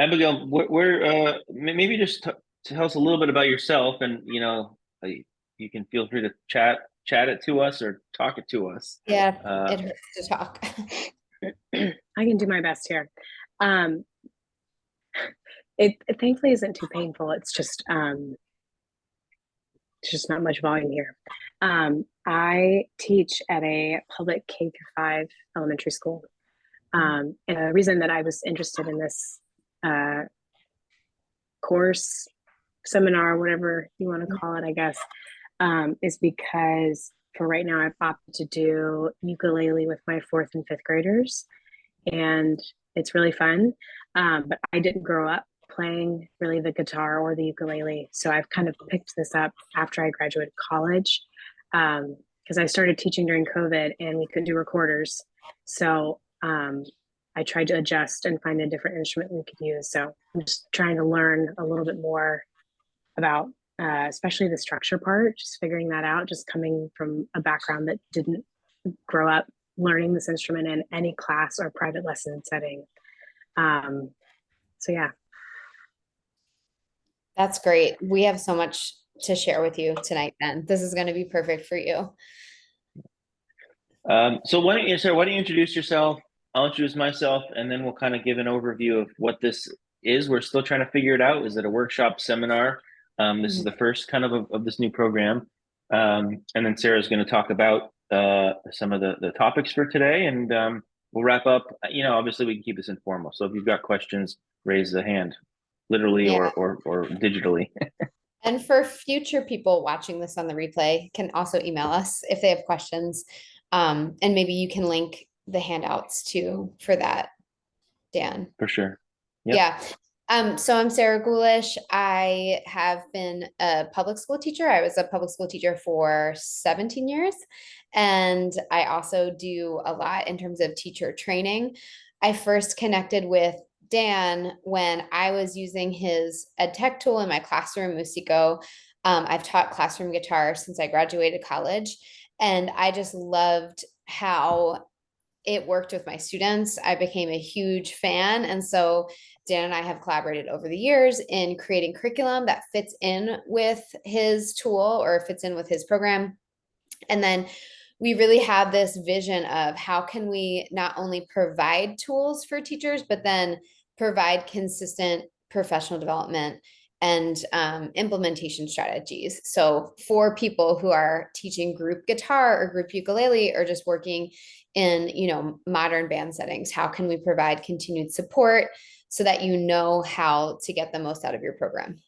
Abigail, maybe just tell us a little bit about yourself, and you can feel free to chat it to us or talk it to us. Yeah, Uh, it hurts to talk. I can do my best here. Um, it thankfully isn't too painful. It's just not much volume here. I teach at a public K through 5 elementary school. And the reason that I was interested in this uh, course, seminar, whatever you want to call it, I guess, is because for right now I've opted to do ukulele with my fourth and fifth graders, and it's really fun. But I didn't grow up playing really the guitar or the ukulele, so I've kind of picked this up after I graduated college, because I started teaching during COVID and we couldn't do recorders. So I tried to adjust and find a different instrument we could use. So I'm just trying to learn a little bit more about, especially the structure part, just figuring that out, just coming from a background that didn't grow up learning this instrument in any class or private lesson setting. Um, so yeah. That's great. We have so much to share with you tonight, then. This is going to be perfect for you. so why don't you introduce yourself? I'll introduce myself, and then we'll kind of give an overview of what this is. We're still trying to figure it out. Is it a workshop, seminar? This is Mhm. the first kind of this new program. And then Sarah's going to talk about some of the topics for today, and we'll wrap up. Obviously we can keep this informal. So if you've got questions, raise the hand, literally Yeah. or digitally. And for future people watching this on the replay, can also email us if they have questions. And maybe you can link the handouts too for that, Dan. For sure. Yep. Yeah. So I'm Sarah Goulash. I have been a public school teacher. I was a public school teacher for 17 years. And I also do a lot in terms of teacher training. I first connected with Dan when I was using his ed tech tool in my classroom, Musico. I've taught classroom guitar since I graduated college, and I just loved how it worked with my students. I became a huge fan. And so Dan and I have collaborated over the years in creating curriculum that fits in with his tool or fits in with his program. And then we really have this vision of how can we not only provide tools for teachers, but then provide consistent professional development and implementation strategies. So for people who are teaching group guitar or group ukulele or just working in, modern band settings, how can we provide continued support so that you know how to get the most out of your program?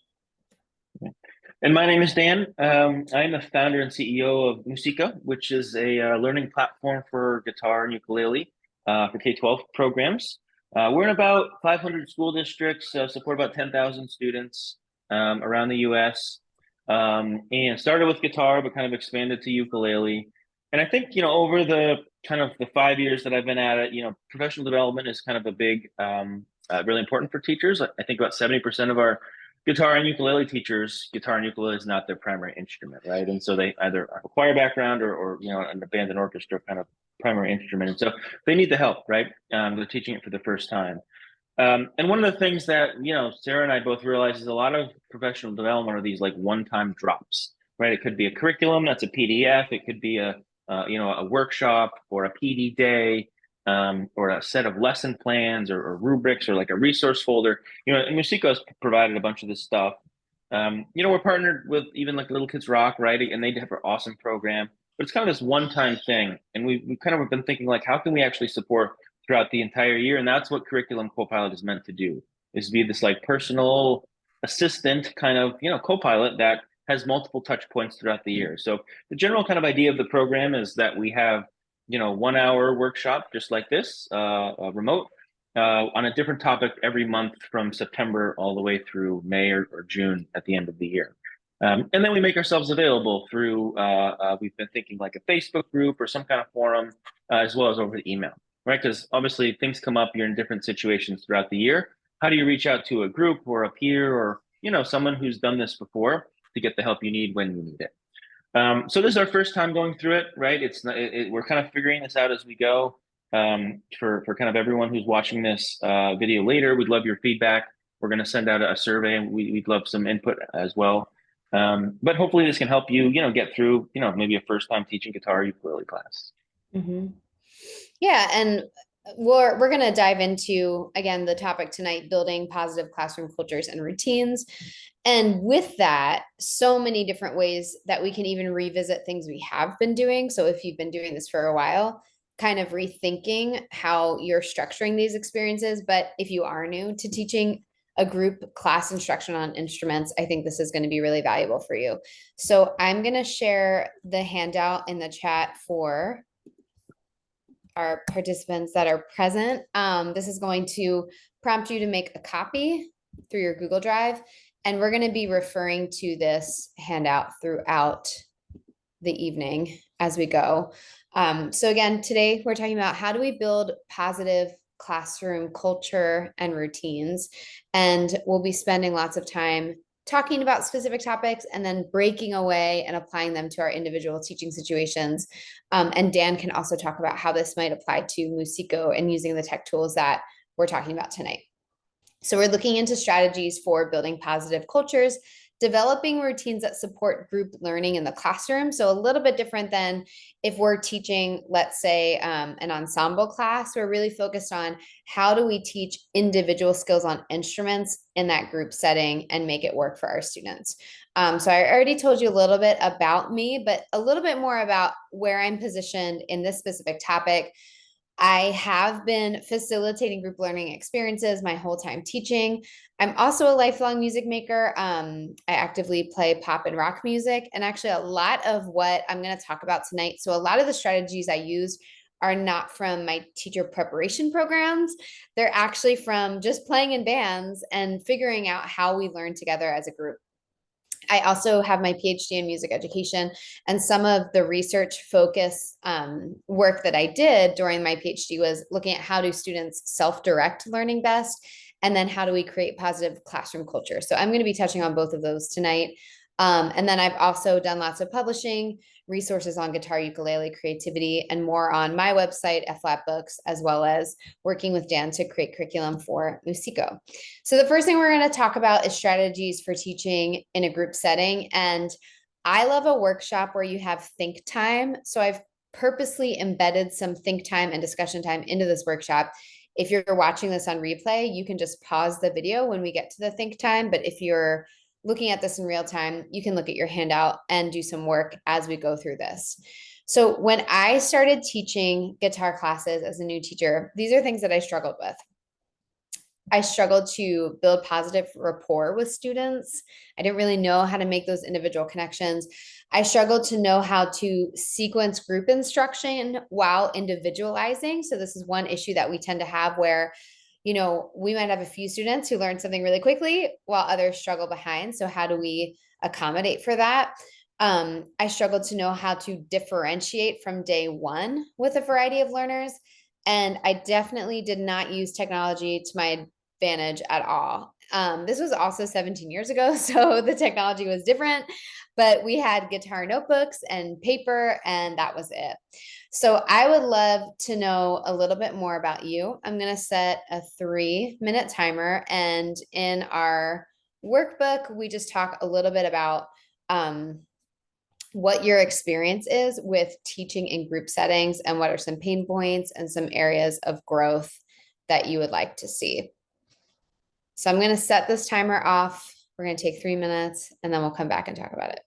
And my name is Dan. I'm the founder and CEO of Musica, which is a learning platform for guitar and ukulele for K-12 programs. We're in about 500 school districts, support about 10,000 students around the U.S. And started with guitar, but kind of expanded to ukulele. And I think, over the kind of the 5 years that I've been at it, professional development is kind of a big, really important for teachers. I think about 70% of our guitar and ukulele teachers, guitar and ukulele is not their primary instrument, right? And so they either have a choir background or a band and orchestra kind of primary instrument. And so they need the help, right? They're teaching it for the first time. And one of the things that, Sarah and I both realize is a lot of professional development are these like one-time drops, right? It could be a curriculum that's a PDF. It could be a workshop or a PD day, or a set of lesson plans or rubrics or like a resource folder. And Musico's provided a bunch of this stuff. We're partnered with even like Little Kids Rock, right? And they have an awesome program, but it's kind of this one-time thing. And we kind of been thinking like, how can we actually support throughout the entire year? And that's what Curriculum CoPilot is meant to do, is be this like personal assistant kind of, co-pilot that has multiple touch points throughout the year. So the general kind of idea of the program is that we have 1 hour workshop just like this, remote, on a different topic every month from September all the way through May or June at the end of the year. And then we make ourselves available through, we've been thinking like a Facebook group or some kind of forum, as well as over the email, right? Because obviously things come up, you're in different situations throughout the year. How do you reach out to a group or a peer or, someone who's done this before to get the help you need when you need it? So this is our first time going through it, right? It's not, we're kind of figuring this out as we go. For kind of everyone who's watching this video later, we'd love your feedback. We're going to send out a survey, and we'd love some input as well. But hopefully this can help you, get through, maybe a first time teaching guitar or ukulele class. Mm-hmm. Yeah, and we're going to dive into, again, the topic tonight, building positive classroom cultures and routines. And with that, so many different ways that we can even revisit things we have been doing. So if you've been doing this for a while, kind of rethinking how you're structuring these experiences. But if you are new to teaching a group class instruction on instruments, I think this is going to be really valuable for you. So I'm going to share the handout in the chat for our participants that are present. This is going to prompt you to make a copy through your Google Drive. And we're going to be referring to this handout throughout the evening as we go. So again, today we're talking about how do we build positive classroom culture and routines. And we'll be spending lots of time talking about specific topics and then breaking away and applying them to our individual teaching situations. And Dan can also talk about how this might apply to Musico and using the tech tools that we're talking about tonight. So we're looking into strategies for building positive cultures, developing routines that support group learning in the classroom. So a little bit different than if we're teaching, let's say, an ensemble class. We're really focused on how do we teach individual skills on instruments in that group setting and make it work for our students. So I already told you a little bit about me, but a little bit more about where I'm positioned in this specific topic. I have been facilitating group learning experiences my whole time teaching. I'm also a lifelong music maker. I actively play pop and rock music, and actually a lot of what I'm going to talk about tonight. So a lot of the strategies I use are not from my teacher preparation programs. They're actually from just playing in bands and figuring out how we learn together as a group. I also have my PhD in music education, and some of the research focus work that I did during my PhD was looking at how do students self-direct learning best, and then how do we create positive classroom culture. So I'm going to be touching on both of those tonight. And then I've also done lots of publishing, resources on guitar, ukulele, creativity, and more on my website, FLAT Books, as well as working with Dan to create curriculum for Musico. So the first thing we're going to talk about is strategies for teaching in a group setting. And I love a workshop where you have think time. So I've purposely embedded some think time and discussion time into this workshop. If you're watching this on replay, you can just pause the video when we get to the think time. But if you're looking at this in real time, you can look at your handout and do some work as we go through this. So when I started teaching guitar classes as a new teacher, these are things that I struggled with. I struggled to build positive rapport with students. I didn't really know how to make those individual connections. I struggled to know how to sequence group instruction while individualizing. So this is one issue that we tend to have where, we might have a few students who learn something really quickly while others struggle behind. So how do we accommodate for that? I struggled to know how to differentiate from day one with a variety of learners. And I definitely did not use technology to my advantage at all. This was also 17 years ago, so the technology was different, but we had guitar notebooks and paper, and that was it. So I would love to know a little bit more about you. I'm going to set a 3-minute timer, and in our workbook, we just talk a little bit about what your experience is with teaching in group settings and what are some pain points and some areas of growth that you would like to see. So I'm going to set this timer off. We're going to take 3 minutes and then we'll come back and talk about it.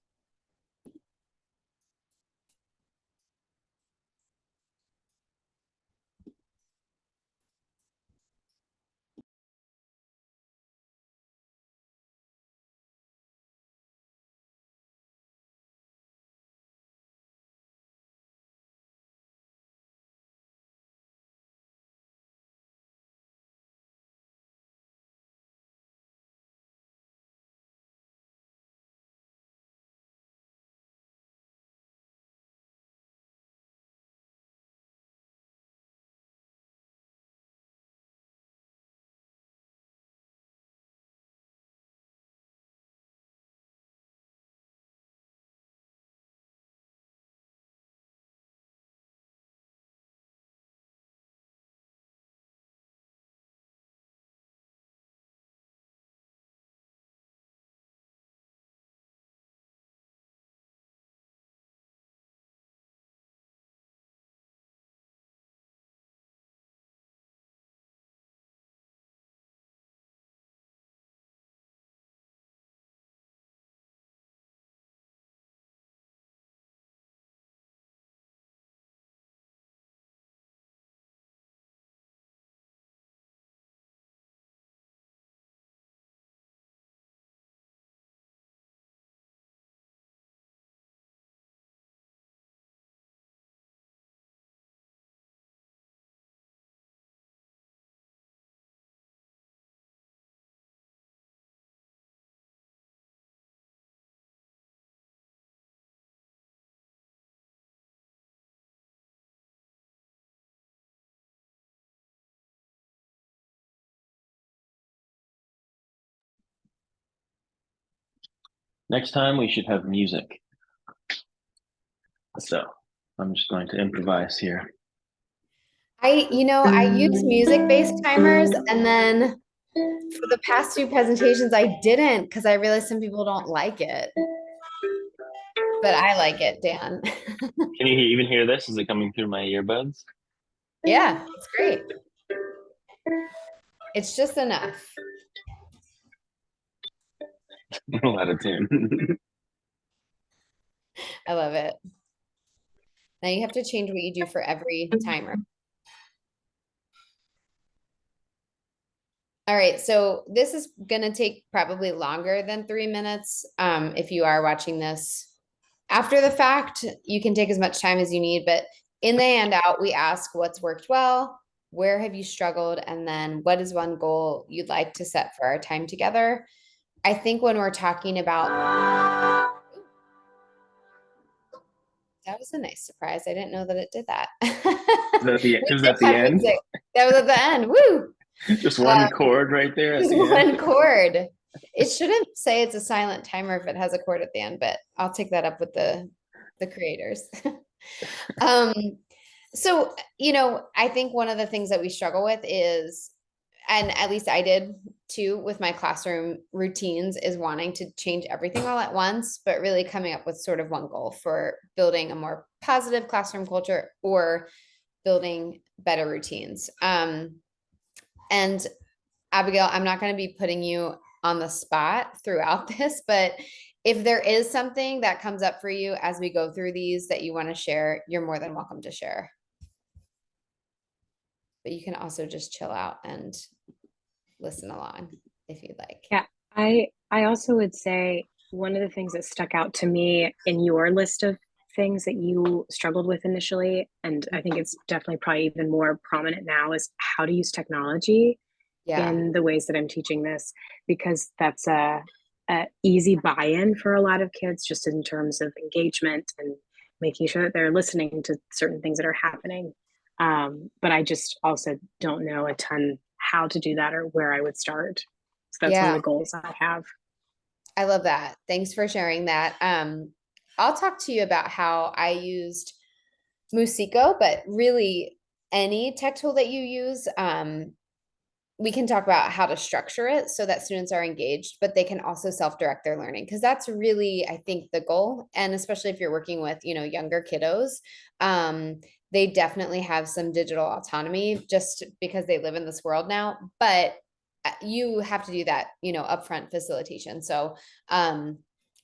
Next time we should have music. So I'm just going to improvise here. I use music-based timers, and then for the past two presentations, I didn't because I realized some people don't like it, but I like it, Dan. Can you even hear this? Is it coming through my earbuds? Yeah, it's great. It's just enough. A lot of tune. I love it. Now you have to change what you do for every timer. All right, so this is going to take probably longer than 3 minutes. If you are watching this after the fact, you can take as much time as you need, but in the handout, we ask what's worked well, where have you struggled, and then what is one goal you'd like to set for our time together. I think when we're talking about, that was a nice surprise. I didn't know that it did that. Is that the end? That was at the end. Woo! Just one chord right there at Just the one end. chord. It shouldn't say it's a silent timer if it has a chord at the end, but I'll take that up with the creators. um, so I think one of the things that we struggle with is, and at least I did too with my classroom routines, is wanting to change everything all at once, but really coming up with sort of one goal for building a more positive classroom culture or building better routines. And Abigail, I'm not going to be putting you on the spot throughout this, but if there is something that comes up for you as we go through these that you want to share, you're more than welcome to share. But you can also just chill out and listen along if you'd like. Yeah, I also would say one of the things that stuck out to me in your list of things that you struggled with initially, and I think it's definitely probably even more prominent now, is how to use technology in the ways that I'm teaching this, because that's a easy buy-in for a lot of kids, just in terms of engagement and making sure that they're listening to certain things that are happening. But I just also don't know a ton how to do that or where I would start. So that's one of the goals I have. I love that. Thanks for sharing that. I'll talk to you about how I used Musico, but really any tech tool that you use, we can talk about how to structure it so that students are engaged, but they can also self-direct their learning, because that's really, I think, the goal. And especially if you're working with, younger kiddos, they definitely have some digital autonomy just because they live in this world now, but you have to do that, upfront facilitation. So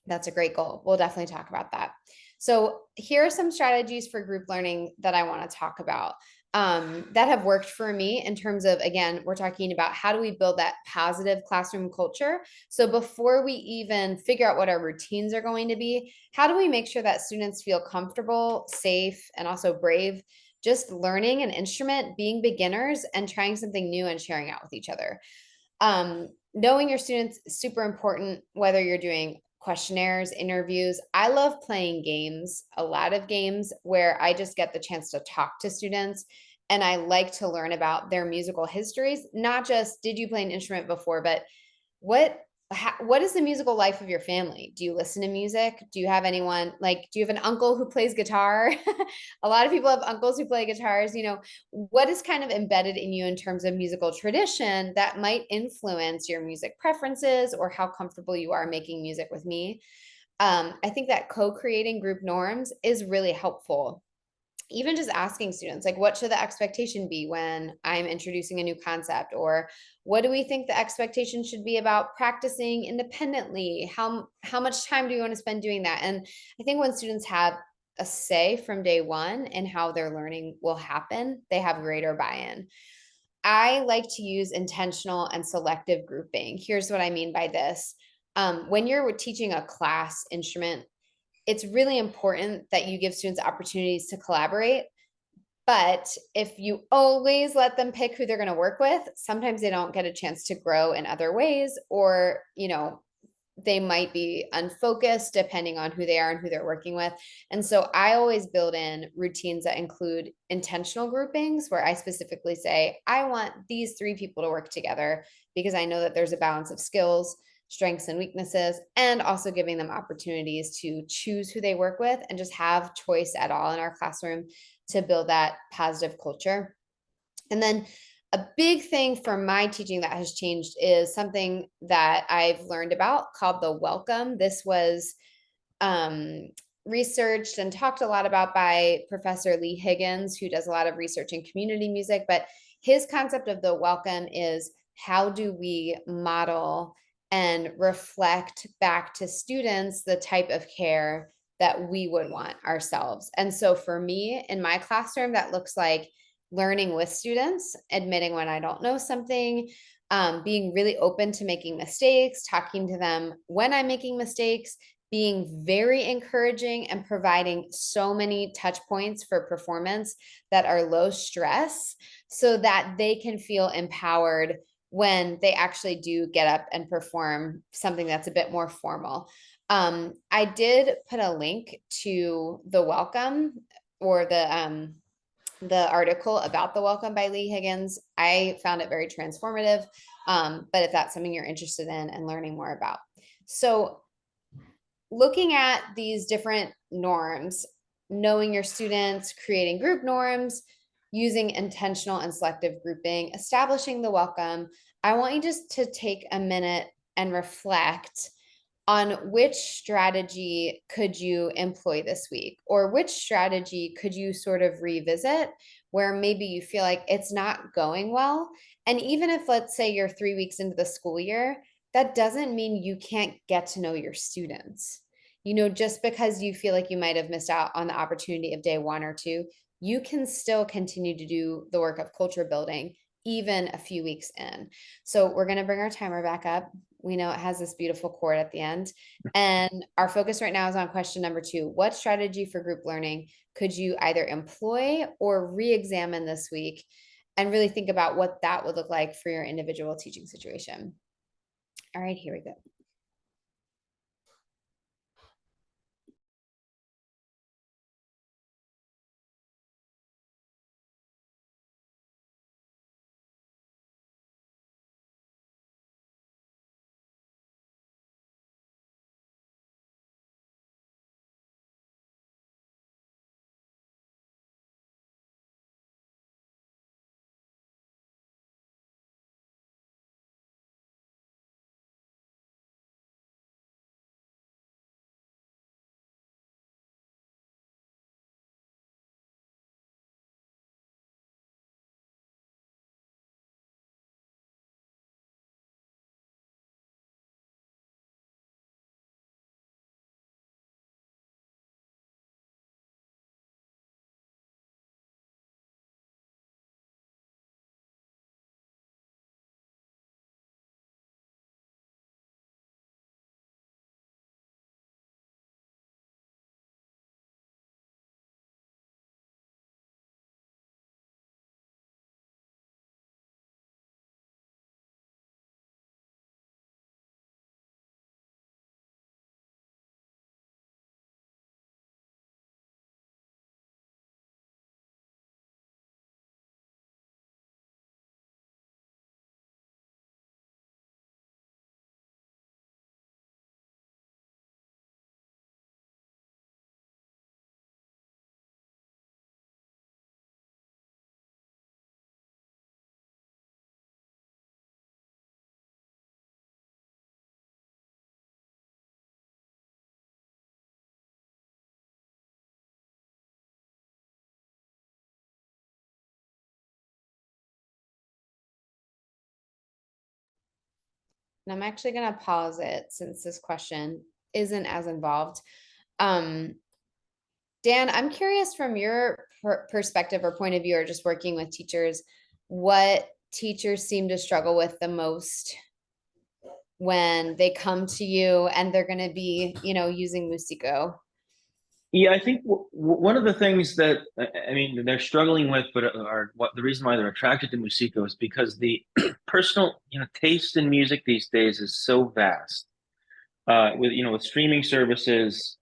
that's a great goal. We'll definitely talk about that. So here are some strategies for group learning that I want to talk about that have worked for me in terms of, again, we're talking about how do we build that positive classroom culture. So before we even figure out what our routines are going to be, how do we make sure that students feel comfortable, safe, and also brave, just learning an instrument, being beginners, and trying something new and sharing out with each other. Knowing your students is super important, whether you're doing questionnaires, interviews. I love playing games, a lot of games where I just get the chance to talk to students, and I like to learn about their musical histories, not just did you play an instrument before, but what is the musical life of your family? Do you listen to music? Do you have anyone, like, do you have an uncle who plays guitar? A lot of people have uncles who play guitars. What is kind of embedded in you in terms of musical tradition that might influence your music preferences or how comfortable you are making music with me? I think that co-creating group norms is really helpful. Even just asking students, like, what should the expectation be when I'm introducing a new concept? Or what do we think the expectation should be about practicing independently? How much time do you want to spend doing that? And I think when students have a say from day one in how their learning will happen, they have greater buy-in. I like to use intentional and selective grouping. Here's what I mean by this. When you're teaching a class instrument, it's really important that you give students opportunities to collaborate. But if you always let them pick who they're going to work with, sometimes they don't get a chance to grow in other ways, or, they might be unfocused depending on who they are and who they're working with. And so I always build in routines that include intentional groupings where I specifically say, I want these 3 people to work together because I know that there's a balance of skills. strengths and weaknesses, and also giving them opportunities to choose who they work with and just have choice at all in our classroom to build that positive culture. And then a big thing for my teaching that has changed is something that I've learned about called the welcome. This was researched and talked a lot about by Professor Lee Higgins, who does a lot of research in community music. But his concept of the welcome is, how do we model and reflect back to students the type of care that we would want ourselves? And so for me, in my classroom, that looks like learning with students, admitting when I don't know something, being really open to making mistakes, talking to them when I'm making mistakes, being very encouraging, and providing so many touch points for performance that are low stress so that they can feel empowered when they actually do get up and perform something that's a bit more formal. I did put a link to the welcome, or the article about the welcome by Lee Higgins. I found it very transformative, but if that's something you're interested in and learning more about. So looking at these different norms, knowing your students, creating group norms, using intentional and selective grouping, establishing the welcome, I want you just to take a minute and reflect on which strategy could you employ this week, or which strategy could you sort of revisit where maybe you feel like it's not going well. And even if, let's say, you're 3 weeks into the school year, that doesn't mean you can't get to know your students. Just because you feel like you might have missed out on the opportunity of day 1 or 2, you can still continue to do the work of culture building even a few weeks in. So we're going to bring our timer back up. We know it has this beautiful chord at the end. And our focus right now is on question number 2. What strategy for group learning could you either employ or re-examine this week, and really think about what that would look like for your individual teaching situation? All right, here we go. And I'm actually going to pause it since this question isn't as involved. Dan, I'm curious, from your perspective or point of view, or just working with teachers, what teachers seem to struggle with the most when they come to you and they're going to be, using Musico. Yeah, I think one of the things that they're struggling with, but are what the reason why they're attracted to Musico is because the personal taste in music these days is so vast. With streaming services,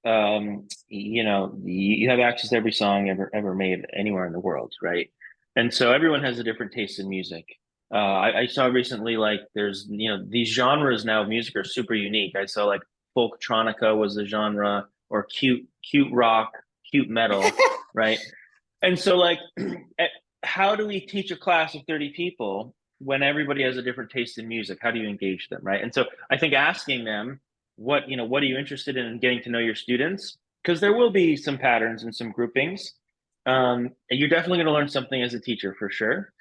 you have access to every song ever made anywhere in the world, right? And so everyone has a different taste in music. I saw recently, like, there's, these genres now of music are super unique. I saw like folktronica was the genre, or cute rock, cute metal, right? And so, like, how do we teach a class of 30 people when everybody has a different taste in music? How do you engage them, right? And so I think asking them, what are you interested in getting to know your students? Because there will be some patterns and some groupings. And you're definitely going to learn something as a teacher for sure.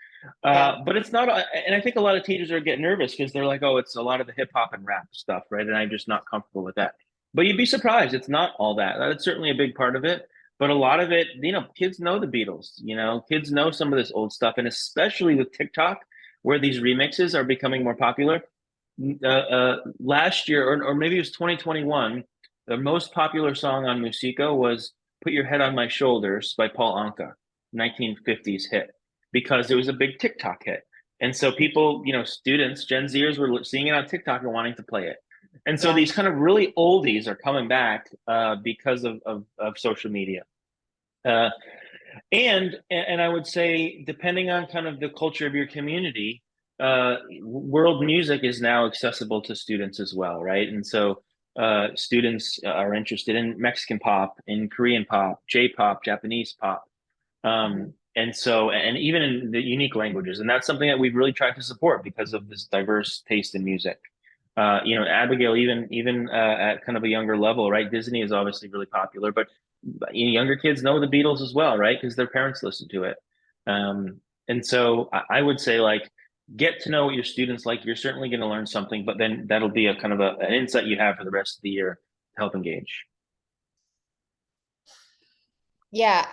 Yeah. But it's not, and I think a lot of teachers are getting nervous because they're like, oh, it's a lot of the hip hop and rap stuff, right? And I'm just not comfortable with that. But you'd be surprised. It's not all that. That's certainly a big part of it. But a lot of it, kids know the Beatles, kids know some of this old stuff. And especially with TikTok, where these remixes are becoming more popular. Last year, or maybe it was 2021, the most popular song on Musica was Put Your Head on My Shoulders by Paul Anka, 1950s hit, because it was a big TikTok hit. And so people, students, Gen Zers were seeing it on TikTok and wanting to play it. And so Yeah. these kind of really oldies are coming back because of social media. Uh, and I would say, depending on kind of the culture of your community, world music is now accessible to students as well, right? And so students are interested in Mexican pop, in Korean pop, J-pop, Japanese pop. And so, and even in the unique languages, and that's something that we've really tried to support because of this diverse taste in music. Abigail, even at kind of a younger level, right? Disney is obviously really popular, but younger kids know the Beatles as well, right? Because their parents listen to it. And so I would say, like, get to know what your students like. You're certainly going to learn something, but then that'll be a kind of an insight you have for the rest of the year to help engage. Yeah.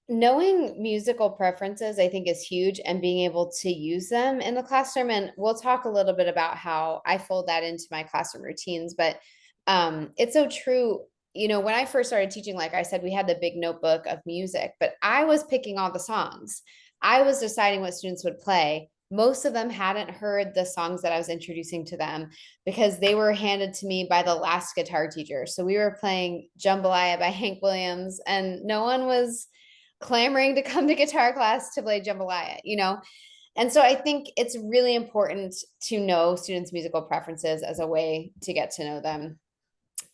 Knowing musical preferences, I think, is huge, and being able to use them in the classroom. And we'll talk a little bit about how I fold that into my classroom routines. But it's so true. When I first started teaching, like I said, we had the big notebook of music, but I was picking all the songs. I was deciding what students would play. Most of them hadn't heard the songs that I was introducing to them because they were handed to me by the last guitar teacher. So we were playing Jambalaya by Hank Williams, and no one was clamoring to come to guitar class to play jambalaya. And so I think it's really important to know students' musical preferences as a way to get to know them.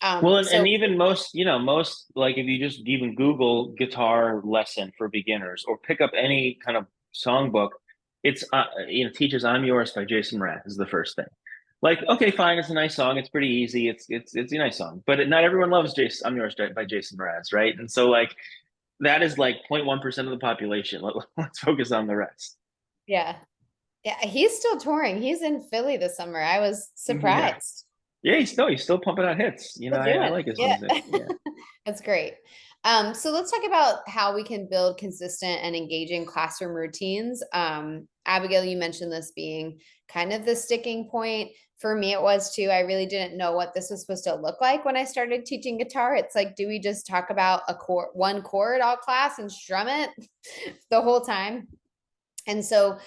Well, and So even most, like, if you just even Google guitar lesson for beginners or pick up any kind of songbook, it's teaches "I'm Yours" by Jason Mraz is the first thing. Like, okay, fine, it's a nice song, it's pretty easy, it's a nice song, but not everyone loves Jason "I'm Yours" by Jason Mraz, right? And so, like, that is like 0.1% of the population. Let's focus on the rest. yeah, yeah, he's still touring. He's in Philly this summer. I was Yeah, surprised. yeah, he's still pumping out hits. Still I doing it. like his Yeah. music. Yeah. That's great. So let's talk about how we can build consistent and engaging classroom routines. Abigail, you mentioned this being kind of the sticking point. For me, it was too. I really didn't know what this was supposed to look like when I started teaching guitar. It's like, do we just talk about one chord all class and strum it the whole time? And so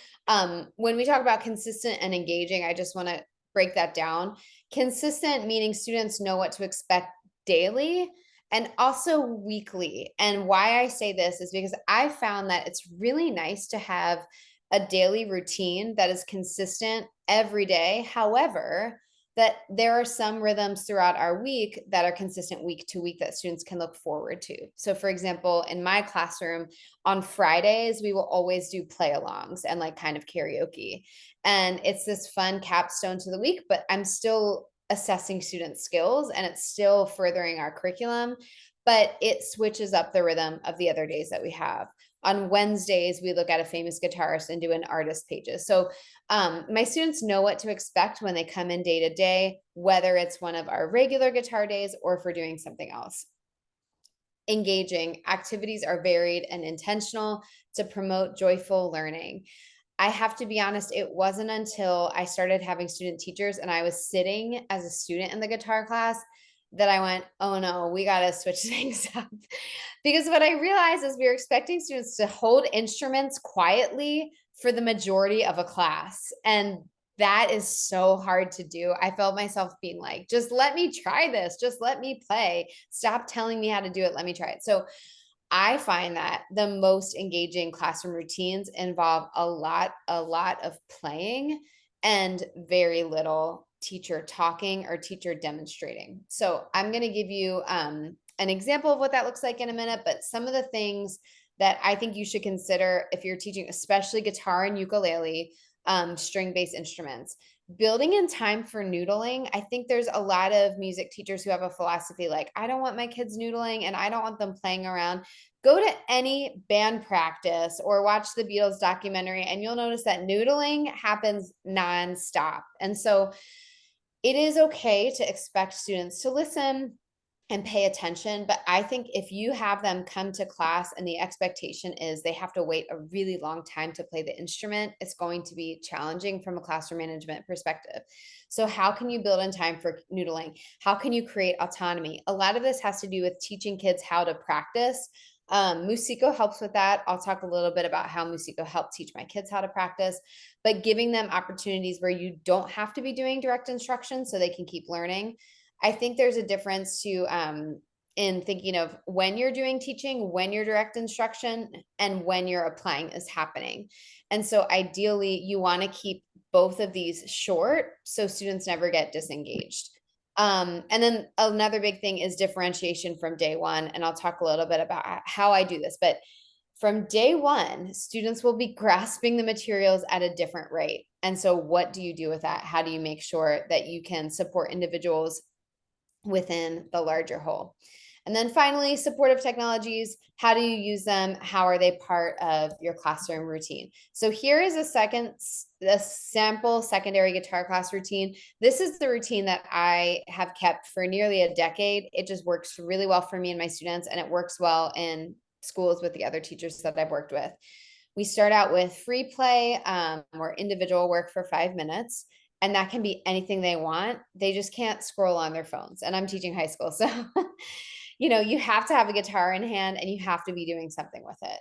when we talk about consistent and engaging, I just want to break that down. Consistent meaning students know what to expect daily and also weekly. And why I say this is because I found that it's really nice to have a daily routine that is consistent every day. However, that there are some rhythms throughout our week that are consistent week to week that students can look forward to. So, for example, in my classroom, on Fridays, we will always do play alongs and like kind of karaoke. And it's this fun capstone to the week, but I'm still assessing student skills and it's still furthering our curriculum, but it switches up the rhythm of the other days that we have. On Wednesdays, we look at a famous guitarist and do an artist pages. So my students know what to expect when they come in day to day, whether it's one of our regular guitar days or if we're doing something else. Engaging activities are varied and intentional to promote joyful learning. I have to be honest, it wasn't until I started having student teachers and I was sitting as a student in the guitar class that I went, oh no, we got to switch things up. Because what I realized is we were expecting students to hold instruments quietly for the majority of a class. And that is so hard to do. I felt myself being like, just let me try this. Just let me play. Stop telling me how to do it. Let me try it. So I find that the most engaging classroom routines involve a lot of playing and very little teacher talking or teacher demonstrating. So I'm going to give you an example of what that looks like in a minute, but some of the things that I think you should consider if you're teaching, especially guitar and ukulele, string-based instruments. Building in time for noodling. I think there's a lot of music teachers who have a philosophy like, I don't want my kids noodling and I don't want them playing around. Go to any band practice or watch the Beatles documentary, and you'll notice that noodling happens nonstop. And so it is okay to expect students to listen and pay attention. But I think if you have them come to class and the expectation is they have to wait a really long time to play the instrument, it's going to be challenging from a classroom management perspective. So how can you build in time for noodling? How can you create autonomy? A lot of this has to do with teaching kids how to practice. Musico helps with that. I'll talk a little bit about how Musico helped teach my kids how to practice, but giving them opportunities where you don't have to be doing direct instruction so they can keep learning. I think there's a difference to in thinking of when you're doing teaching, when you're direct instruction, and when you're applying is happening. And so ideally, you want to keep both of these short so students never get disengaged. And then another big thing is differentiation from day one. And I'll talk a little bit about how I do this, but from day one, students will be grasping the materials at a different rate. And so what do you do with that? How do you make sure that you can support individuals within the larger whole? And then finally, supportive technologies. How do you use them? How are they part of your classroom routine? So here is a sample secondary guitar class routine. This is the routine that I have kept for nearly a decade. It just works really well for me and my students, and it works well in schools with the other teachers that I've worked with. We start out with free play or individual work for 5 minutes. And that can be anything they want. They just can't scroll on their phones. And I'm teaching high school. So, you have to have a guitar in hand and you have to be doing something with it.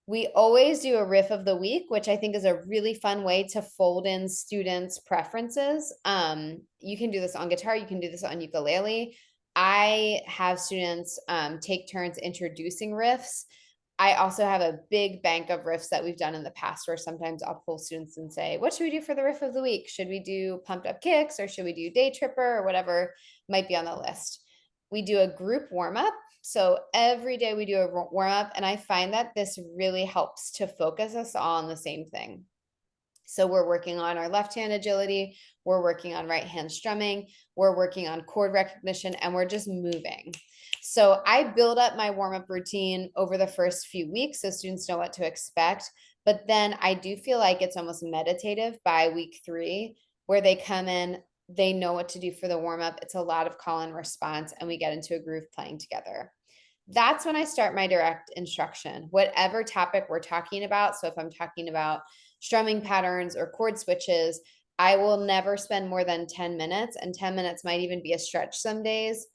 We always do a riff of the week, which I think is a really fun way to fold in students' preferences. You can do this on guitar. You can do this on ukulele. I have students take turns introducing riffs. I also have a big bank of riffs that we've done in the past where sometimes I'll pull students and say, what should we do for the riff of the week? Should we do Pumped Up Kicks or should we do Day Tripper or whatever might be on the list? We do a group warm up. So every day we do a warm up, and I find that this really helps to focus us all on the same thing. So we're working on our left hand agility, we're working on right hand strumming, we're working on chord recognition, and we're just moving. So I build up my warm-up routine over the first few weeks so students know what to expect. But then I do feel like it's almost meditative by week 3, where they come in, they know what to do for the warm-up. It's a lot of call and response, and we get into a groove playing together. That's when I start my direct instruction, whatever topic we're talking about. So if I'm talking about strumming patterns or chord switches, I will never spend more than 10 minutes, and 10 minutes might even be a stretch some days,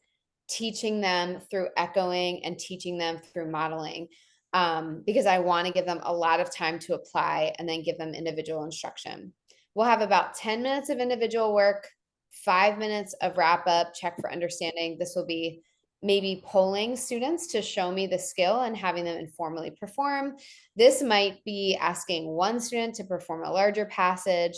teaching them through echoing and teaching them through modeling, because I want to give them a lot of time to apply and then give them individual instruction. We'll have about 10 minutes of individual work, 5 minutes of wrap up, check for understanding. This will be maybe polling students to show me the skill and having them informally perform. This might be asking one student to perform a larger passage.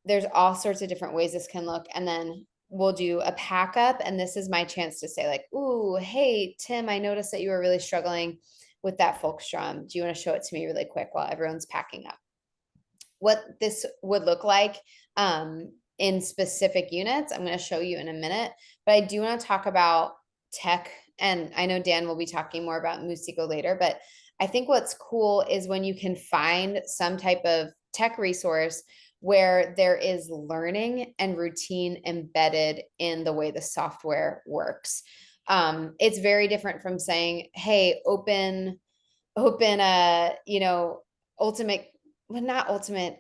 There's all sorts of different ways this can look. And then we'll do a pack up. And this is my chance to say like, ooh, hey, Tim, I noticed that you were really struggling with that folk strum. Do you want to show it to me really quick while everyone's packing up? What this would look like in specific units, I'm going to show you in a minute, but I do want to talk about tech. And I know Dan will be talking more about Musico later, but I think what's cool is when you can find some type of tech resource where there is learning and routine embedded in the way the software works. It's very different from saying, hey, open ultimate, well, not ultimate.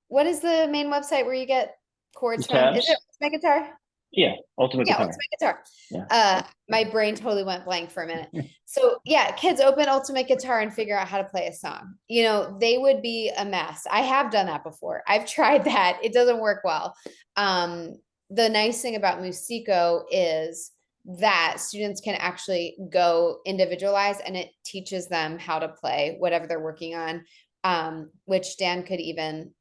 What is the main website where you get chords from? Is it Ultimate Guitar? Yeah, Ultimate Guitar. Ultimate Guitar. Yeah. My brain totally went blank for a minute. So yeah, kids open Ultimate Guitar and figure out how to play a song. They would be a mess. I have done that before. I've tried that. It doesn't work well. The nice thing about Musico is that, students can actually go individualize, and it teaches them how to play whatever they're working on, which Dan could even,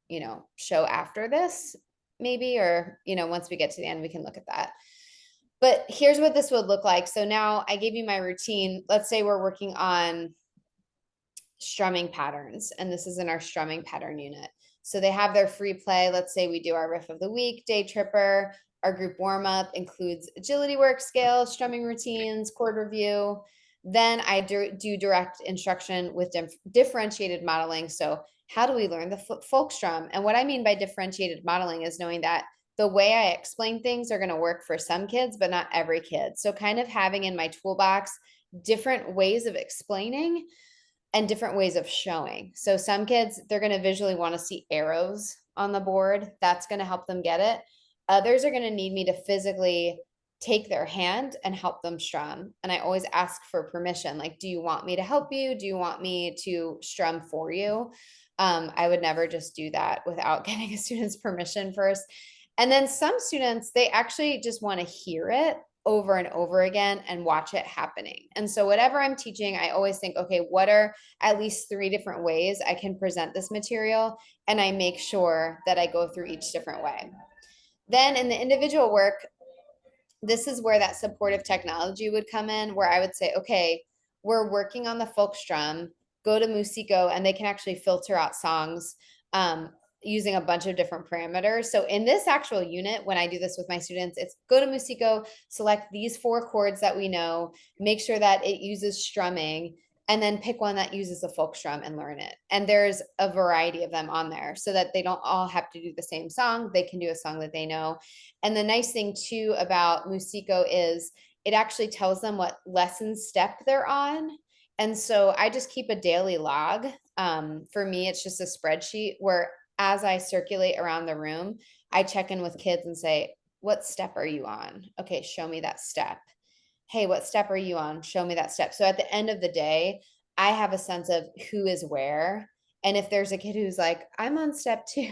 show after this maybe, or, once we get to the end, we can look at that. But here's what this would look like. So now I gave you my routine. Let's say we're working on strumming patterns, and this is in our strumming pattern unit. So they have their free play. Let's say we do our riff of the week, day tripper. Our group warm up includes agility work, scales, strumming routines, chord review. Then I do direct instruction with differentiated modeling. So how do we learn the folk strum? And what I mean by differentiated modeling is knowing that the way I explain things are going to work for some kids, but not every kid. So kind of having in my toolbox different ways of explaining and different ways of showing. So some kids, they're going to visually want to see arrows on the board. That's going to help them get it. Others are going to need me to physically take their hand and help them strum. And I always ask for permission. Like, do you want me to help you? Do you want me to strum for you? I would never just do that without getting a student's permission first. And then some students, they actually just want to hear it over and over again and watch it happening. And so whatever I'm teaching, I always think, okay, what are at least 3 different ways I can present this material? And I make sure that I go through each different way. Then in the individual work, this is where that supportive technology would come in, where I would say, okay, we're working on the folk strum, go to Musico, and they can actually filter out songs using a bunch of different parameters. So in this actual unit, when I do this with my students, it's go to Musico, select these 4 chords that we know, make sure that it uses strumming, and then pick one that uses a folk strum and learn it. And there's a variety of them on there so that they don't all have to do the same song. They can do a song that they know. And the nice thing too about Musico is it actually tells them what lesson step they're on. And so I just keep a daily log. For me, it's just a spreadsheet where as I circulate around the room, I check in with kids and say, what step are you on? Okay, show me that step. Hey, what step are you on? Show me that step. So at the end of the day, I have a sense of who is where. And if there's a kid who's like, I'm on step 2,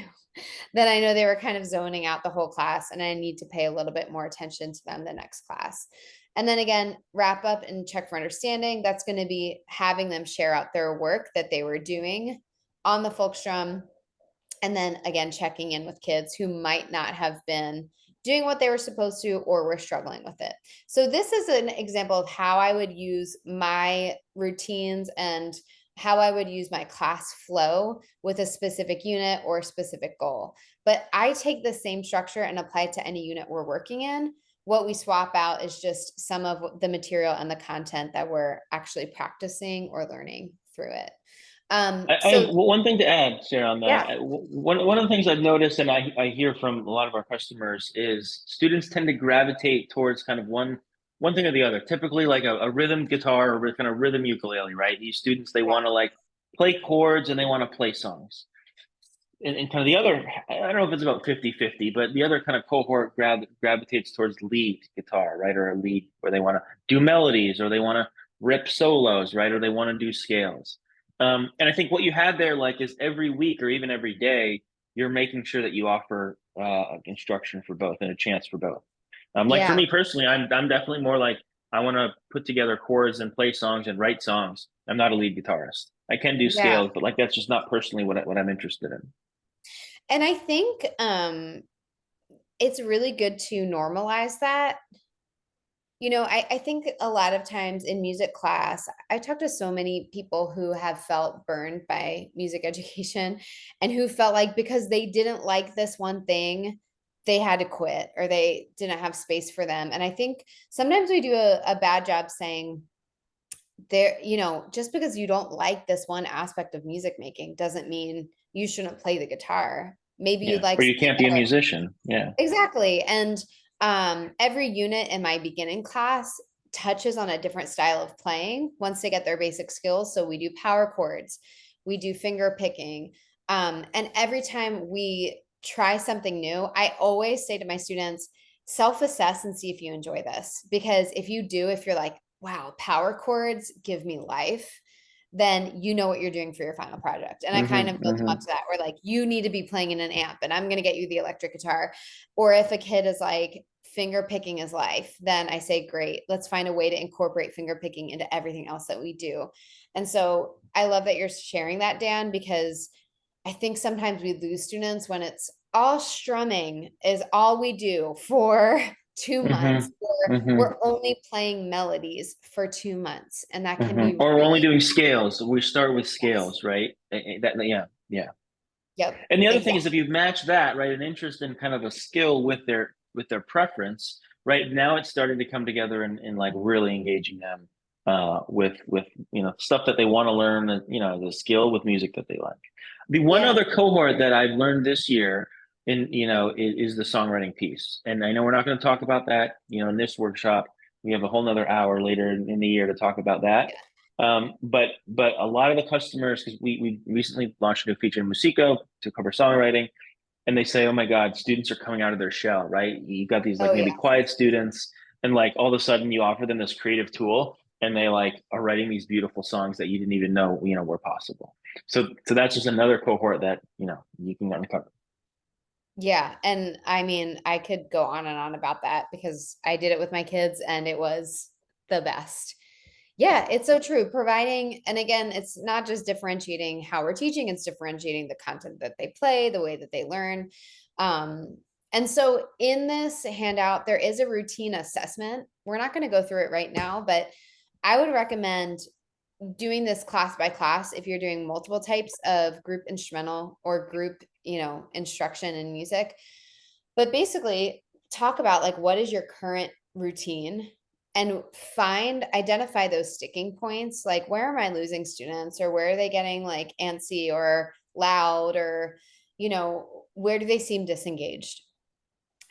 then I know they were kind of zoning out the whole class and I need to pay a little bit more attention to them the next class. And then again, wrap up and check for understanding. That's going to be having them share out their work that they were doing on the folk strum. And then again, checking in with kids who might not have been doing what they were supposed to or were struggling with it. So this is an example of how I would use my routines and how I would use my class flow with a specific unit or a specific goal. But I take the same structure and apply it to any unit we're working in. What we swap out is just some of the material and the content that we're actually practicing or learning through it. I have one thing to add, Sarah, on that. Yeah. One of the things I've noticed, and I hear from a lot of our customers, is students tend to gravitate towards kind of one thing or the other. Typically, like a rhythm guitar or kind of rhythm ukulele, right? These students, they want to like play chords and they want to play songs. And kind of the other, I don't know if it's about 50-50, but the other kind of cohort gravitates towards lead guitar, right? Or a lead where they want to do melodies or they want to rip solos, right? Or they want to do scales. And I think what you had there, like, is every week or even every day, you're making sure that you offer instruction for both and a chance for both. Like for me personally, I'm definitely more like I want to put together chords and play songs and write songs. I'm not a lead guitarist. I can do scales, but like that's just not personally what I'm interested in. And I think it's really good to normalize that. I think a lot of times in music class, I talk to so many people who have felt burned by music education and who felt like because they didn't like this one thing, they had to quit or they didn't have space for them. And I think sometimes we do a bad job saying there, just because you don't like this one aspect of music making doesn't mean you shouldn't play the guitar. Maybe you'd like, or you can't be a musician. Yeah, exactly. And every unit in my beginning class touches on a different style of playing once they get their basic skills. So we do power chords, we do finger picking. And every time we try something new, I always say to my students, self-assess and see if you enjoy this. Because if you're like, wow, power chords give me life, then you know what you're doing for your final project. And I kind of build them up to that, where like, you need to be playing in an amp and I'm going to get you the electric guitar. Or if a kid is like, finger picking is life, then I say, great, let's find a way to incorporate finger picking into everything else that we do. And so I love that you're sharing that, Dan, because I think sometimes we lose students when it's all strumming is all we do for 2 months, or we're only playing melodies for 2 months. And that can be Or we're only really, doing scales. We start with yes. scales, right? Yeah. Yep, And the other thing is, exactly. if you match that, right, an interest in kind of a skill with their preference, right now it's starting to come together in like really engaging them with stuff that they want to learn, the skill with music that they like. The one Yeah. other cohort that I've learned this year is the songwriting piece. And I know we're not going to talk about that, in this workshop. We have a whole nother hour later in the year to talk about that. Yeah. But a lot of the customers, because we recently launched a new feature in Musico to cover songwriting, and they say, oh my God, students are coming out of their shell, right? You got these like Oh, maybe yeah. quiet students, and like all of a sudden you offer them this creative tool, and they like are writing these beautiful songs that you didn't even know were possible. So that's just another cohort that you can uncover. Yeah. And I mean, I could go on and on about that because I did it with my kids and it was the best. Yeah, it's so true. Providing, and again, it's not just differentiating how we're teaching, it's differentiating the content that they play, the way that they learn. And so in this handout, there is a routine assessment. We're not going to go through it right now, but I would recommend doing this class by class if you're doing multiple types of group instrumental or group, instruction in music. But basically, talk about like what is your current routine and identify those sticking points. Like, where am I losing students, or where are they getting like antsy or loud, or, where do they seem disengaged?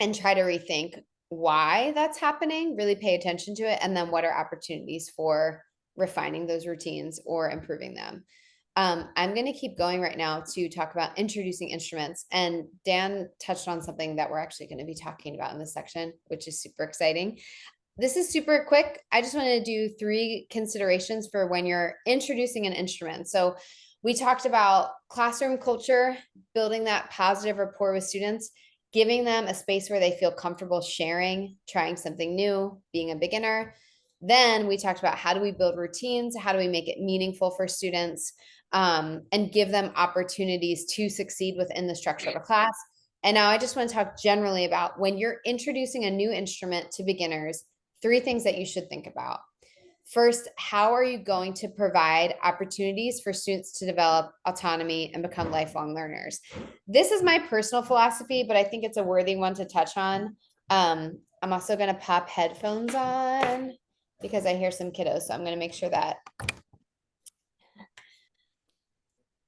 And try to rethink why that's happening, really pay attention to it. And then what are opportunities for refining those routines or improving them? I'm going to keep going right now to talk about introducing instruments. And Dan touched on something that we're actually going to be talking about in this section, which is super exciting. This is super quick. I just want to do 3 considerations for when you're introducing an instrument. So we talked about classroom culture, building that positive rapport with students, giving them a space where they feel comfortable sharing, trying something new, being a beginner. Then we talked about how do we build routines, how do we make it meaningful for students, and give them opportunities to succeed within the structure of a class. And now I just want to talk generally about when you're introducing a new instrument to beginners, 3 things that you should think about. First, how are you going to provide opportunities for students to develop autonomy and become lifelong learners? This is my personal philosophy, but I think it's a worthy one to touch on. I'm also going to pop headphones on because I hear some kiddos, so I'm going to make sure that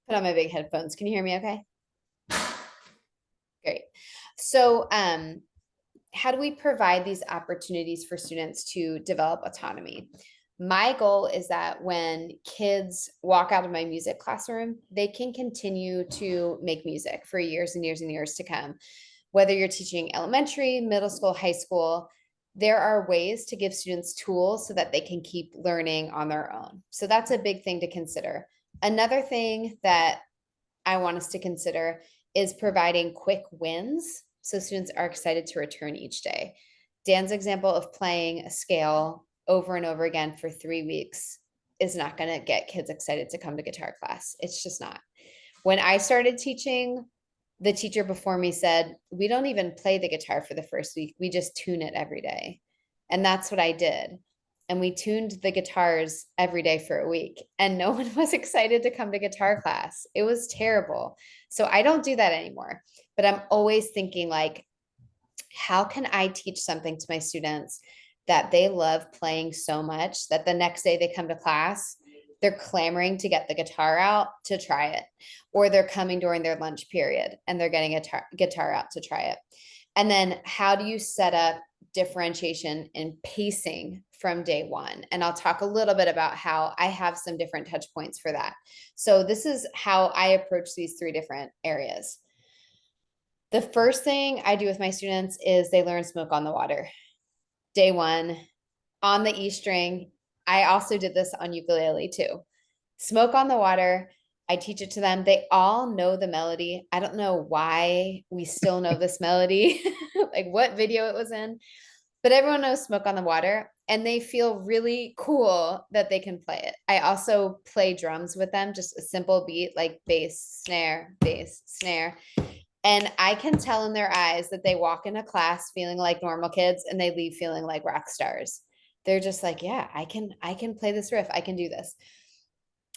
put on my big headphones. Can you hear me okay? Great. So, how do we provide these opportunities for students to develop autonomy? My goal is that when kids walk out of my music classroom, they can continue to make music for years and years and years to come. Whether you're teaching elementary, middle school, high school, there are ways to give students tools so that they can keep learning on their own. So that's a big thing to consider. Another thing that I want us to consider is providing quick wins so students are excited to return each day. Dan's example of playing a scale over and over again for 3 weeks is not going to get kids excited to come to guitar class. It's just not. When I started teaching, the teacher before me said, we don't even play the guitar for the first week. We just tune it every day. And that's what I did. And we tuned the guitars every day for a week, and no one was excited to come to guitar class. It was terrible. So I don't do that anymore, but I'm always thinking like, how can I teach something to my students that they love playing so much that the next day they come to class, they're clamoring to get the guitar out to try it, or they're coming during their lunch period and they're getting a guitar out to try it. And then how do you set up differentiation and pacing from day one? And I'll talk a little bit about how I have some different touch points for that. So this is how I approach these 3 different areas. The first thing I do with my students is they learn Smoke on the Water. Day 1 on the E string. I also did this on ukulele too. Smoke on the Water. I teach it to them. They all know the melody. I don't know why we still know this melody. like what video it was in, but everyone knows Smoke on the Water, and they feel really cool that they can play it. I also play drums with them, just a simple beat like bass, snare, bass, snare. And I can tell in their eyes that they walk into class feeling like normal kids and they leave feeling like rock stars. They're just like, yeah, I can play this riff. I can do this.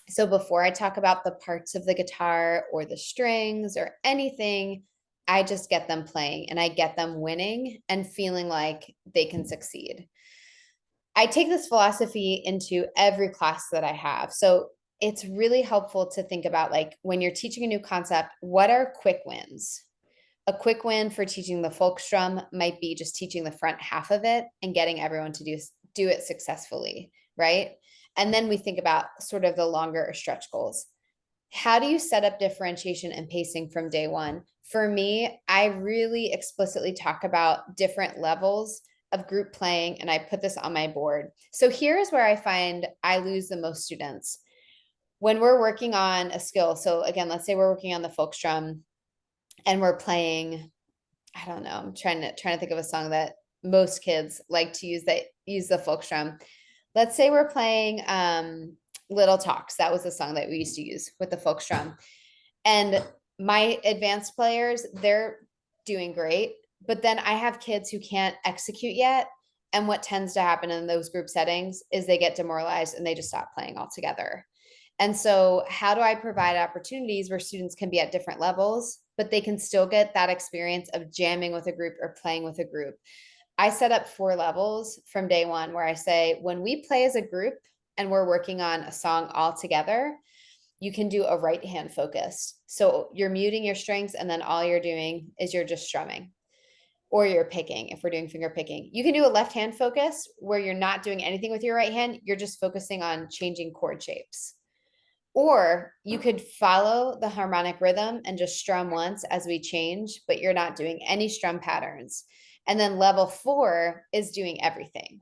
So before I talk about the parts of the guitar or the strings or anything, I just get them playing and I get them winning and feeling like they can succeed. I take this philosophy into every class that I have. So it's really helpful to think about, like, when you're teaching a new concept, what are quick wins? A quick win for teaching the folk strum might be just teaching the front half of it and getting everyone to do it successfully, right? And then we think about sort of the longer or stretch goals. How do you set up differentiation and pacing from day one? For me, I really explicitly talk about different levels of group playing, and I put this on my board. So here's where I find I lose the most students. When we're working on a skill, so again, let's say we're working on the folk strum and we're playing, I don't know, I'm trying to think of a song that most kids like to use, that use the folk strum. Let's say we're playing Little Talks. That was the song that we used to use with the folk strum. And my advanced players, they're doing great. But then I have kids who can't execute yet. And what tends to happen in those group settings is they get demoralized and they just stop playing altogether. And so, how do I provide opportunities where students can be at different levels, but they can still get that experience of jamming with a group or playing with a group? I set up 4 levels from day one where I say, when we play as a group and we're working on a song all together, you can do a right hand focus. So you're muting your strings and then all you're doing is you're just strumming, or you're picking if we're doing finger picking. You can do a left hand focus where you're not doing anything with your right hand. You're just focusing on changing chord shapes. Or you could follow the harmonic rhythm and just strum once as we change, but you're not doing any strum patterns. And then level 4 is doing everything.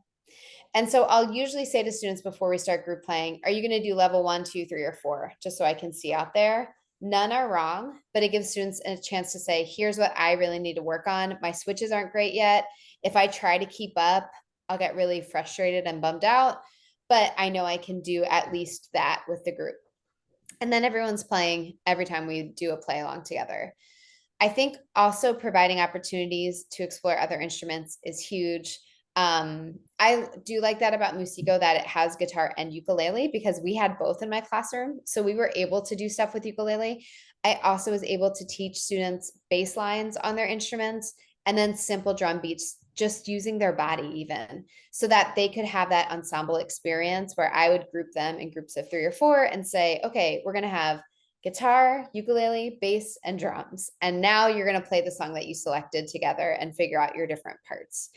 And so I'll usually say to students before we start group playing, are you going to do level 1, 2, 3, or 4? Just so I can see out there. None are wrong, but it gives students a chance to say, here's what I really need to work on. My switches aren't great yet. If I try to keep up, I'll get really frustrated and bummed out, but I know I can do at least that with the group. And then everyone's playing every time we do a play along together. I think also providing opportunities to explore other instruments is huge. I do like that about Musico, that it has guitar and ukulele, because we had both in my classroom. So we were able to do stuff with ukulele. I also was able to teach students bass lines on their instruments and then simple drum beats, just using their body even, so that they could have that ensemble experience where I would group them in groups of 3 or 4 and say, okay, we're going to have guitar, ukulele, bass, and drums. And now you're going to play the song that you selected together and figure out your different parts.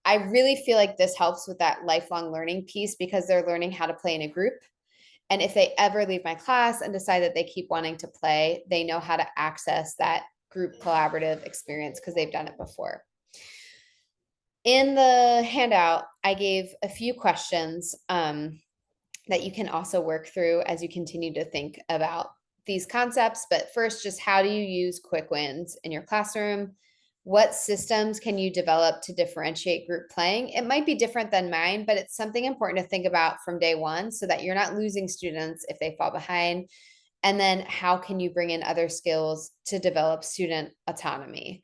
I really feel like this helps with that lifelong learning piece, because they're learning how to play in a group. And if they ever leave my class and decide that they keep wanting to play, they know how to access that group collaborative experience because they've done it before. In the handout, I gave a few questions that you can also work through as you continue to think about these concepts. But first, just how do you use quick wins in your classroom? What systems can you develop to differentiate group playing? It might be different than mine, but it's something important to think about from day one so that you're not losing students if they fall behind. And then how can you bring in other skills to develop student autonomy?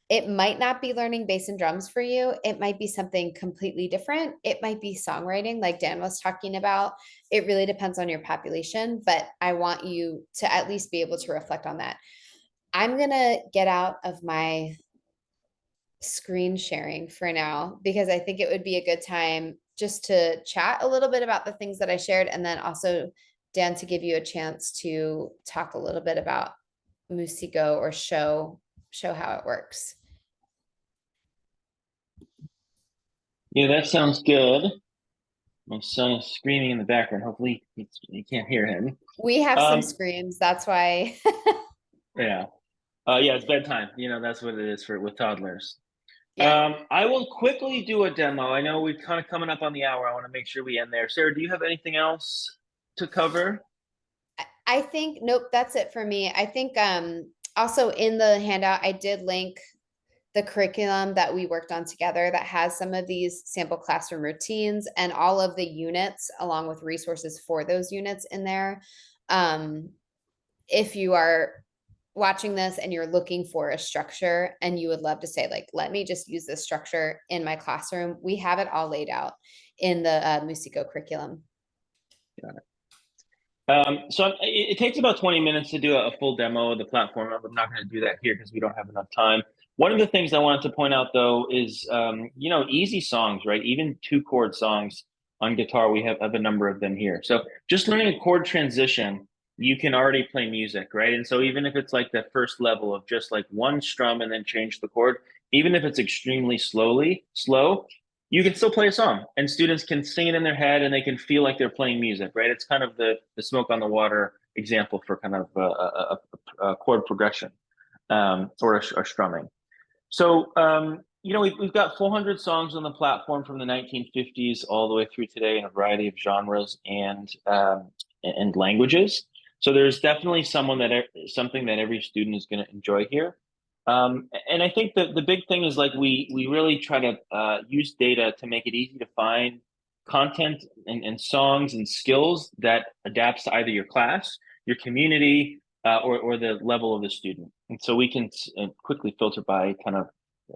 It might not be learning bass and drums for you. It might be something completely different. It might be songwriting, like Dan was talking about. It really depends on your population, but I want you to at least be able to reflect on that. I'm going to get out of my screen sharing for now, because I think it would be a good time just to chat a little bit about the things that I shared. And then also, Dan, to give you a chance to talk a little bit about Musico, or show how it works. Yeah, that sounds good. My son is screaming in the background. Hopefully you can't hear him. We have some screams. That's why. Yeah. Yeah, it's bedtime. That's what it is with toddlers. Yeah. I will quickly do a demo. I know we're kind of coming up on the hour. I want to make sure we end there. Sarah, do you have anything else to cover? I think, nope, that's it for me. I think also in the handout, I did link the curriculum that we worked on together that has some of these sample classroom routines and all of the units along with resources for those units in there. If you are watching this and you're looking for a structure and you would love to say, like, let me just use this structure in my classroom, we have it all laid out in the Musico curriculum. Got it. So it takes about 20 minutes to do a full demo of the platform. I'm not going to do that here because we don't have enough time. One of the things I wanted to point out, though, is, easy songs, right? Even 2-chord songs on guitar, we have a number of them here. So just learning a chord transition, you can already play music, right? And so even if it's like the first level of just like one strum and then change the chord, even if it's extremely slow, you can still play a song and students can sing it in their head and they can feel like they're playing music, right? It's kind of the smoke on the water example for kind of a chord progression or a strumming. So, we've got 400 songs on the platform from the 1950s all the way through today in a variety of genres and languages. So there's definitely something that every student is going to enjoy here. And I think that the big thing is like we really try to use data to make it easy to find content and songs and skills that adapts to either your class, your community, or the level of the student. And so we can quickly filter by kind of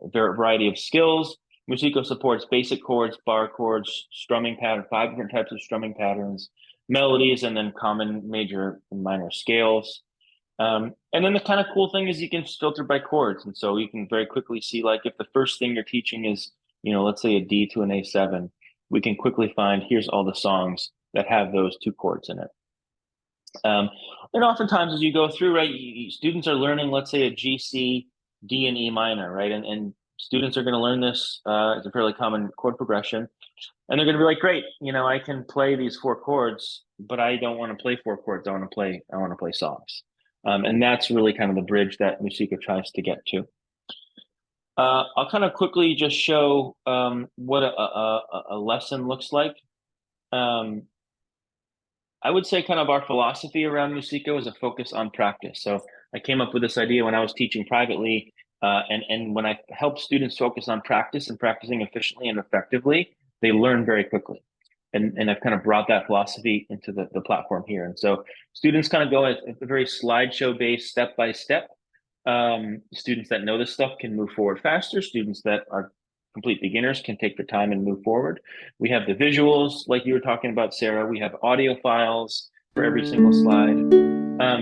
a variety of skills. Musico supports basic chords, bar chords, strumming pattern, 5 different types of strumming patterns, melodies, and then common, major, and minor scales. And then the kind of cool thing is you can filter by chords. And so you can very quickly see, like, if the first thing you're teaching is, let's say a D to an A7, we can quickly find, here's all the songs that have those 2 chords in it. And oftentimes as you go through, right, students are learning, let's say a G, C, D, and E minor, right? And students are going to learn this, it's a fairly common chord progression. And they're going to be like, great, I can play these 4 chords, but I don't want to play 4 chords. I want to play songs. And that's really kind of the bridge that Musico tries to get to. I'll kind of quickly just show what a lesson looks like. I would say kind of our philosophy around Musico is a focus on practice. So I came up with this idea when I was teaching privately, and when I help students focus on practice and practicing efficiently and effectively, they learn very quickly. And I've kind of brought that philosophy into the platform here. And so students kind of go at a very slideshow based, step by step. Students that know this stuff can move forward faster. Students that are complete beginners can take their time and move forward. We have the visuals, like you were talking about, Sarah. We have audio files for every single slide.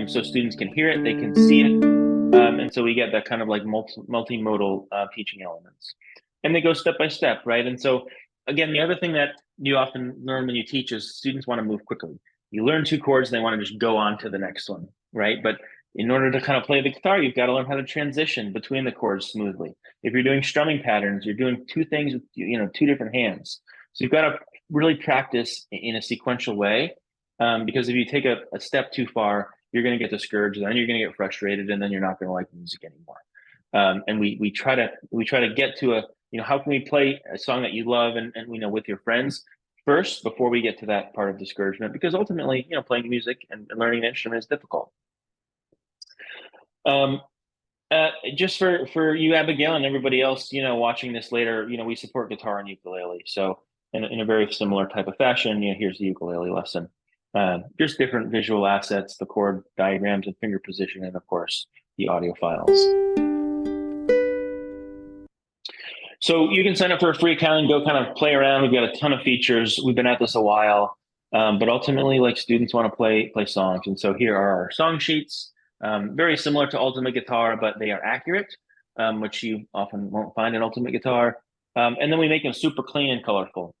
So students can hear it, they can see it. And so we get that kind of like multimodal teaching elements. And they go step by step, right? And so again, the other thing that you often learn when you teach is students want to move quickly. You learn 2 chords and they want to just go on to the next one, right? But in order to kind of play the guitar, you've got to learn how to transition between the chords smoothly. If you're doing strumming patterns, you're doing 2 things with 2 different hands. So you've got to really practice in a sequential way, because if you take a step too far, you're going to get discouraged, then you're going to get frustrated, and then you're not going to like music anymore. And we try to get to how can we play a song that you love and with your friends first before we get to that part of discouragement, because ultimately, playing music and learning an instrument is difficult. Just for you, Abigail, and everybody else, watching this later, we support guitar and ukulele. So in a very similar type of fashion, here's the ukulele lesson. Just different visual assets, the chord diagrams and finger position, and of course, the audio files. So you can sign up for a free account and go kind of play around. We've got a ton of features. We've been at this a while, but ultimately, like, students want to play songs. And so here are our song sheets. Very similar to Ultimate Guitar, but they are accurate, which you often won't find in Ultimate Guitar. And then we make them super clean and colorful.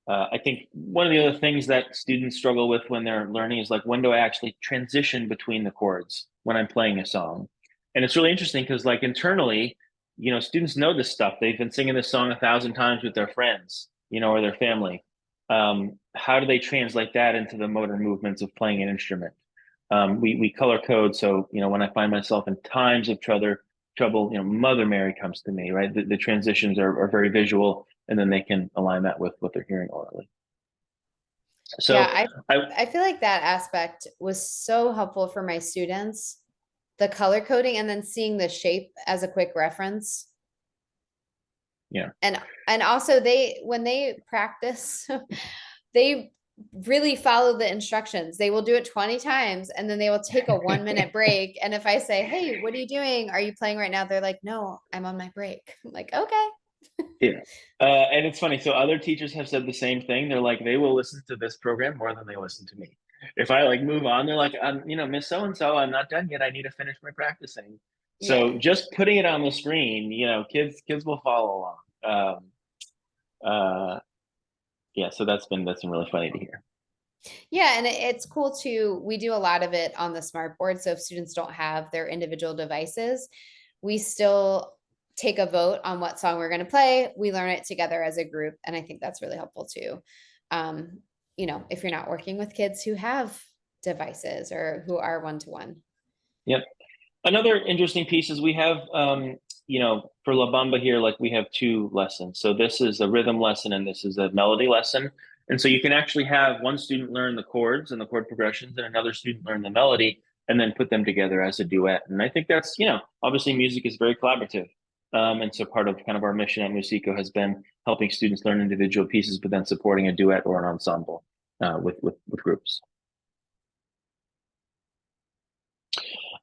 I think one of the other things that students struggle with when they're learning is like, when do I actually transition between the chords when I'm playing a song? And it's really interesting because, like, internally, students know this stuff. They've been singing this song 1,000 times with their friends, or their family. How do they translate that into the motor movements of playing an instrument? We color code. So, when I find myself in times of trouble, Mother Mary comes to me, right? The transitions are very visual, and then they can align that with what they're hearing orally. So yeah, I feel like that aspect was so helpful for my students, the color coding and then seeing the shape as a quick reference. Yeah. And also when they practice, they really follow the instructions. They will do it 20 times and then they will take a 1-minute break. And if I say, hey, what are you doing? Are you playing right now? They're like, no, I'm on my break. I'm like, okay. Yeah. And it's funny. So other teachers have said the same thing. They're like, they will listen to this program more than they listen to me. If I like move on, they're like, Miss So-and-so, I'm not done yet. I need to finish my practicing. So Yeah. just putting it on the screen, kids will follow along. Yeah. So that's been really funny to hear. Yeah, and it's cool too. We do a lot of it on the smart board. So if students don't have their individual devices, we still take a vote on what song we're going to play. We learn it together as a group. And I think that's really helpful too. If you're not working with kids who have devices or who are one-to-one. Yep. Another interesting piece is we have, for La Bamba here, like we have two lessons. So this is a rhythm lesson and this is a melody lesson. And so you can actually have one student learn the chords and the chord progressions and another student learn the melody and then put them together as a duet. And I think that's, obviously music is very collaborative. And so part of kind of our mission at Musico has been helping students learn individual pieces, but then supporting a duet or an ensemble with groups.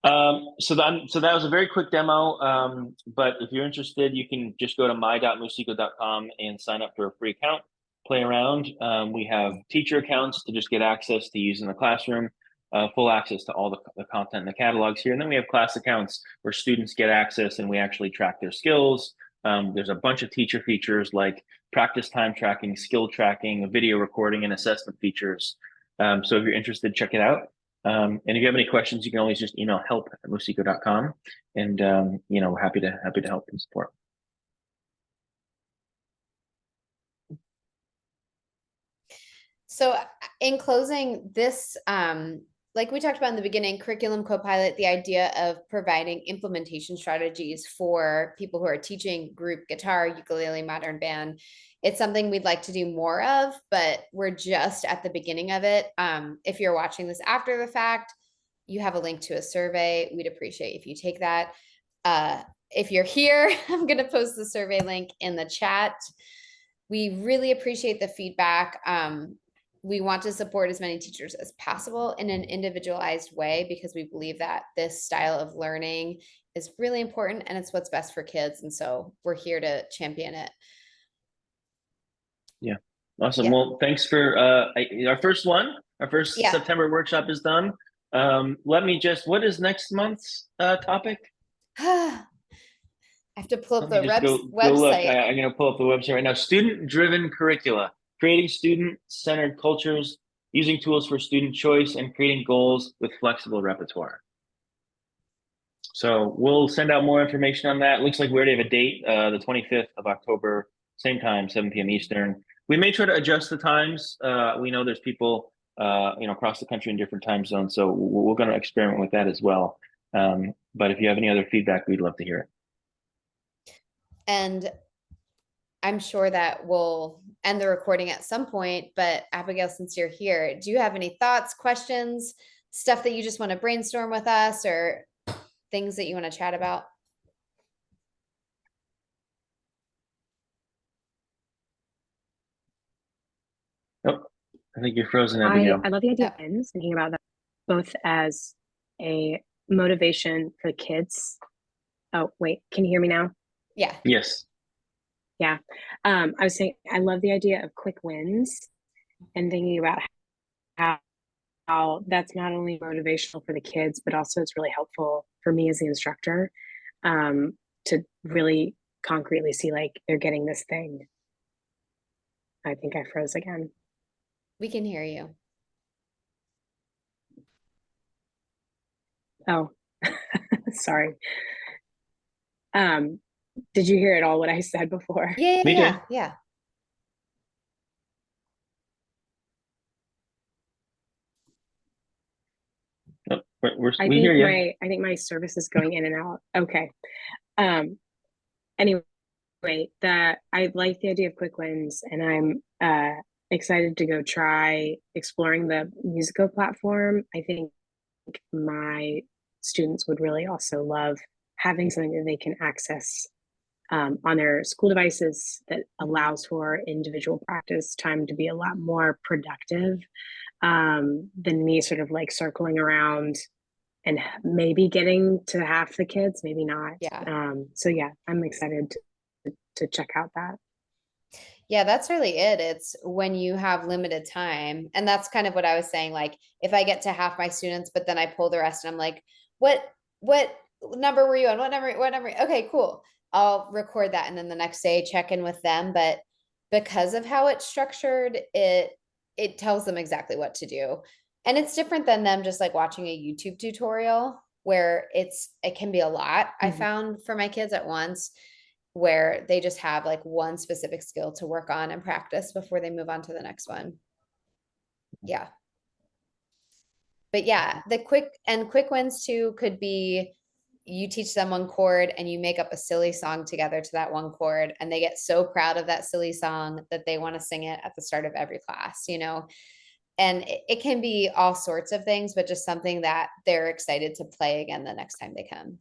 So that was a very quick demo. But if you're interested, you can just go to my.musico.com and sign up for a free account, play around. We have teacher accounts to just get access to use in the classroom, full access to all the content in the catalogs here. And then we have class accounts where students get access and we actually track their skills. There's a bunch of teacher features like practice time tracking, skill tracking, video recording, and assessment features. So if you're interested, check it out. And if you have any questions, you can always just email help@musico.com, and happy to help and support. So in closing, this, like we talked about in the beginning, Curriculum CoPilot, the idea of providing implementation strategies for people who are teaching group guitar, ukulele, modern band. It's something we'd like to do more of, but we're just at the beginning of it. If you're watching this after the fact, you have a link to a survey. We'd appreciate if you take that. If you're here, I'm going to post the survey link in the chat. We really appreciate the feedback. We want to support as many teachers as possible in an individualized way because we believe that this style of learning is really important and it's what's best for kids. And so we're here to champion it. Yeah. Awesome. Yeah. Well, thanks for our first September workshop is done. What is next month's topic? I have to pull up the Go look. website. I'm going to pull up the website right now. Student-driven curricula, creating student-centered cultures, using tools for student choice, and creating goals with flexible repertoire. So we'll send out more information on that. Looks like we already have a date, the 25th of October, same time, 7 p.m. Eastern. We may try to adjust the times. We know there's people, across the country in different time zones, so we're going to experiment with that as well. But if you have any other feedback, we'd love to hear it. And I'm sure that we'll end the recording at some point, but Abigail, since you're here, do you have any thoughts, questions, stuff that you just want to brainstorm with us or things that you want to chat about? Oh, I think you're frozen, Abigail. I love the idea of wins, thinking about that both as a motivation for the kids. Oh, wait, can you hear me now? Yeah. Yes. Yeah. I was saying, I love the idea of quick wins and thinking about how that's not only motivational for the kids, but also it's really helpful for me as the instructor to really concretely see like they're getting this thing. I think I froze again. We can hear you. Oh, sorry. Did you hear it all what I said before? Yeah. We did. Yeah. Oh, we hear you. I think my service is going in and out. Okay. Anyway, that I like the idea of quick wins, and I'm excited to go try exploring the Musico platform. I think my students would really also love having something that they can access on their school devices that allows for individual practice time to be a lot more productive than me sort of like circling around and maybe getting to half the kids, maybe not. Yeah. So yeah, I'm excited to check out that. Yeah, that's really it. It's when you have limited time. And that's kind of what I was saying. Like, if I get to half my students, but then I pull the rest and I'm like, what number were you on? What number? Okay, cool. I'll record that. And then the next day check in with them. But because of how it's structured, it tells them exactly what to do. And it's different than them just like watching a YouTube tutorial where it can be a lot, I Mhm. found, for my kids at once, where they just have like one specific skill to work on and practice before they move on to the next one. Yeah. But yeah, the quick wins too could be you teach them one chord and you make up a silly song together to that one chord, and they get so proud of that silly song that they want to sing it at the start of every class, you know. And it can be all sorts of things, but just something that they're excited to play again the next time they come.